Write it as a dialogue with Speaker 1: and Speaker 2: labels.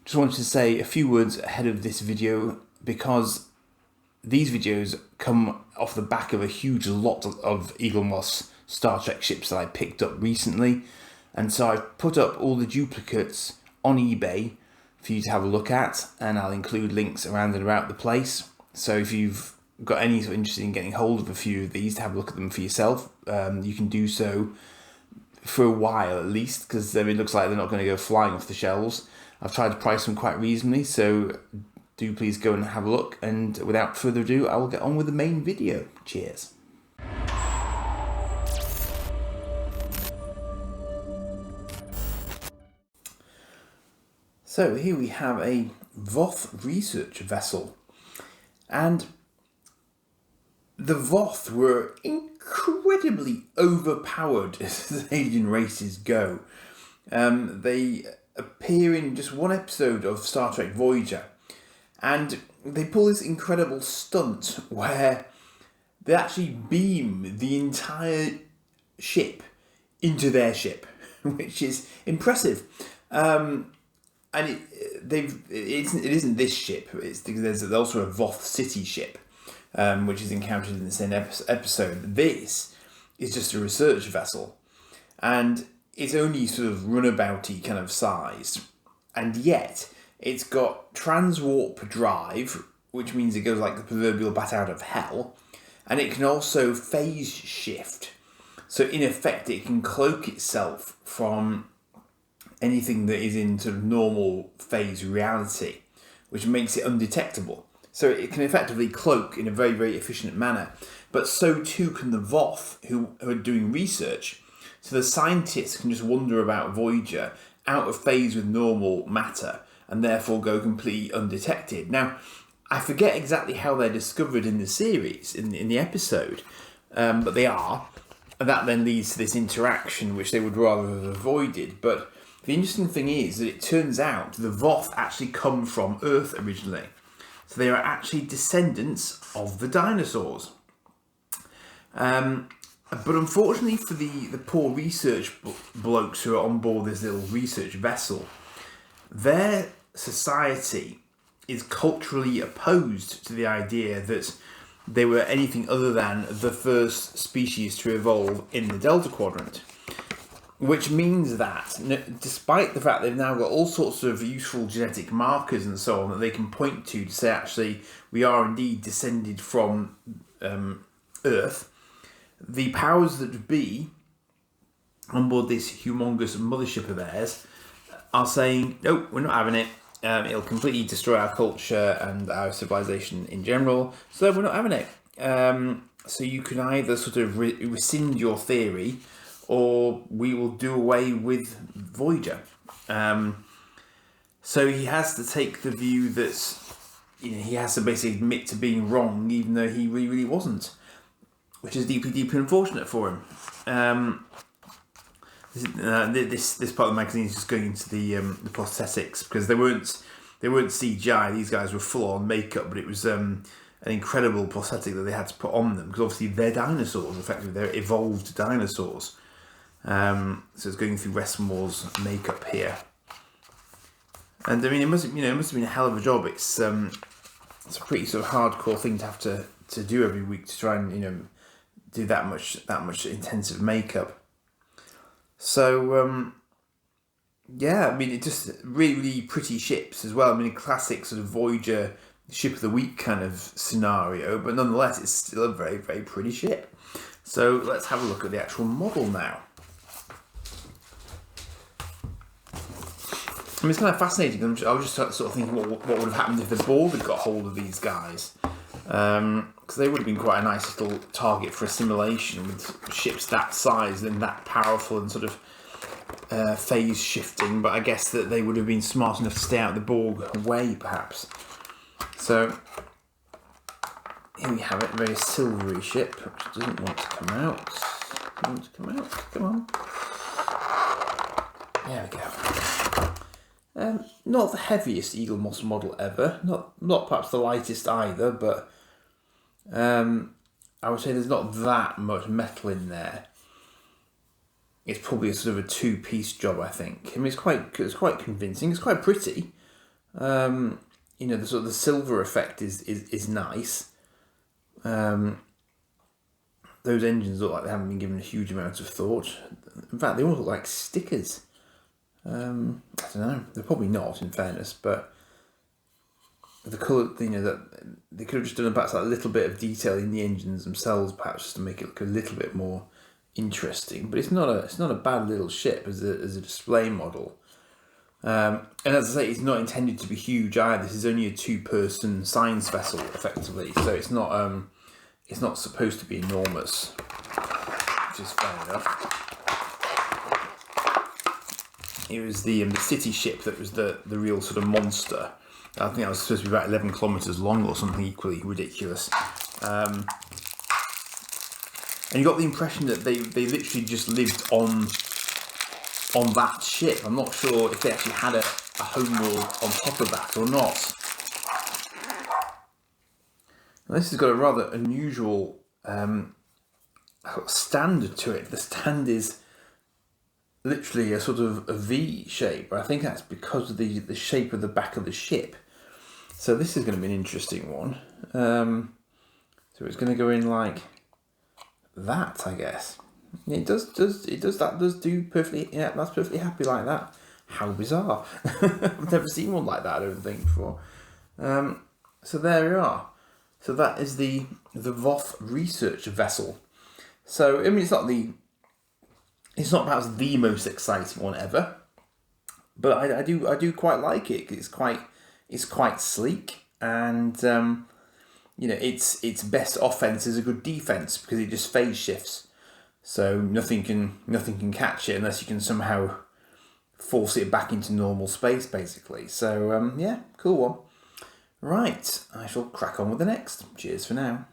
Speaker 1: just wanted to say a few words ahead of this video because these videos come off the back of a huge lot of Eaglemoss Star Trek ships that I picked up recently. And so I've put up all the duplicates on eBay for you to have a look at, and I'll include links around and about the place. So if you've got any sort of interest in getting hold of a few of these to have a look at them for yourself, you can do so for a while at least, because it looks like they're not going to go flying off the shelves. I've tried to price them quite reasonably, so do please go and have a look. And without further ado, I will get on with the main video. Cheers. So here we have a Voth research vessel, and the Voth were incredibly overpowered as the alien races go. They appear in just one episode of Star Trek Voyager, and they pull this incredible stunt where they actually beam the entire ship into their ship, which is impressive. And it isn't this ship. There's also a Voth City ship, which is encountered in the same episode. This is just a research vessel, and it's only sort of runabouty kind of size, and yet it's got transwarp drive, which means it goes like the proverbial bat out of hell, and it can also phase shift. So in effect, it can cloak itself from anything that is in sort of normal phase reality, which makes it undetectable. So it can effectively cloak in a very, very efficient manner. But so too can the Voth, who are doing research. So the scientists can just wander about Voyager out of phase with normal matter and therefore go completely undetected. Now, I forget exactly how they're discovered in the series, in the episode, but they are. And that then leads to this interaction, which they would rather have avoided. But the interesting thing is that it turns out the Voth actually come from Earth originally. So they are actually descendants of the dinosaurs. But unfortunately for the poor research blokes who are on board this little research vessel, their society is culturally opposed to the idea that they were anything other than the first species to evolve in the Delta Quadrant. Which means that, despite the fact they've now got all sorts of useful genetic markers and so on that they can point to say, actually, we are indeed descended from Earth, the powers that be on board this humongous mothership of theirs are saying, nope, we're not having it. It'll completely destroy our culture and our civilization in general, so we're not having it. So you can either sort of rescind your theory, or we will do away with Voyager. So he has to take the view that he has to basically admit to being wrong, even though he really wasn't, which is deeply, deeply unfortunate for him. This part of the magazine is just going into the prosthetics, because they weren't CGI. These guys were full on makeup, but it was an incredible prosthetic that they had to put on them, because obviously they're dinosaurs. Effectively, they're evolved dinosaurs. So it's going through Westmore's makeup here, and I mean it must have been a hell of a job. It's a pretty sort of hardcore thing to have to do every week to try and do that much intensive makeup. So yeah, I mean it's just really, really pretty ships as well. I mean a classic sort of Voyager ship of the week kind of scenario, but nonetheless it's still a very, very pretty ship. So let's have a look at the actual model now. I mean, it's kind of fascinating. I was just sort of thinking what would have happened if the Borg had got hold of these guys. Because they would have been quite a nice little target for assimilation with ships that size and that powerful and sort of phase shifting. But I guess that they would have been smart enough to stay out of the Borg way, perhaps. So here we have it, a very silvery ship, which doesn't want to come out. Doesn't want to come out. Come on. There we go. Not the heaviest Eaglemoss model ever. Not perhaps the lightest either, but I would say there's not that much metal in there. It's probably a sort of a two-piece job, I think. I mean, it's quite convincing. It's quite pretty. You know, the sort of the silver effect is nice. Those engines look like they haven't been given a huge amount of thought. In fact, they all look like stickers. I don't know. They're probably not, in fairness, but the colour, you know, that they could have just done perhaps like a little bit of detail in the engines themselves, perhaps just to make it look a little bit more interesting. But it's not a bad little ship as a display model. And as I say, it's not intended to be huge either. This is only a 2-person science vessel, effectively, so it's not supposed to be enormous, which is fair enough. It was the city ship that was the real sort of monster. I think that was supposed to be about 11 kilometres long or something equally ridiculous. And you got the impression that they literally just lived on that ship. I'm not sure if they actually had a homeworld on top of that or not. Now, this has got a rather unusual stand to it. The stand is literally a sort of a V shape. I think that's because of the shape of the back of the ship. So this is going to be an interesting one. So it's going to go in like that, I guess. It does do perfectly. Yeah, that's perfectly happy like that. How bizarre! I've never seen one like that, I don't think, before. So there we are. So that is the Voth research vessel. So I mean, it's not perhaps the most exciting one ever, but I do quite like it. It's quite sleek, and you know, its best offense is a good defense because it just phase shifts. So nothing can catch it unless you can somehow force it back into normal space, basically. So yeah, cool one. Right, I shall crack on with the next. Cheers for now.